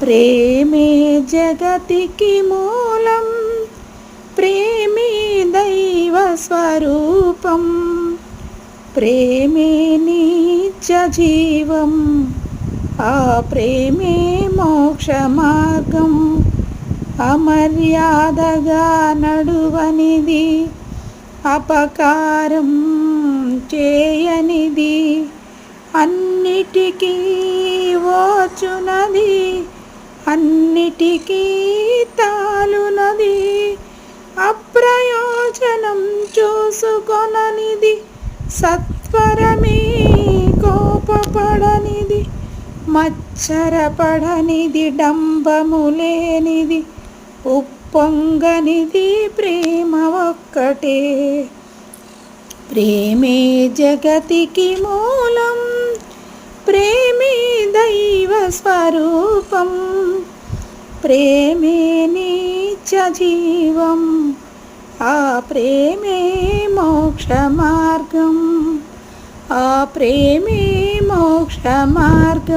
ప్రేమే జగతికి మూలం, ప్రేమే దైవ స్వరూపం, ప్రేమే నిత్య జీవం, ఆ ప్రేమే మోక్ష మార్గం. అమర్యాదగా నడువనిది, అపకారం చేయనిది, అన్నిటికీ ఓర్చునది, అన్నిటికీ తాలునది, అప్రయోజనం చూసుకొననిది, సత్వరమే కోపపడనిది, మత్సరపడనిది, డంబములేనిది, ఉప్పొంగనిది, ప్రేమ ఒక్కటే. ప్రేమే జగతికి మూలం, ప్రేమే దైవ స్వరూపం, ప్రేమే నిత్య జీవం, ఆ ప్రేమే మోక్ష మార్గం, ఆ ప్రేమే మోక్ష మార్గం.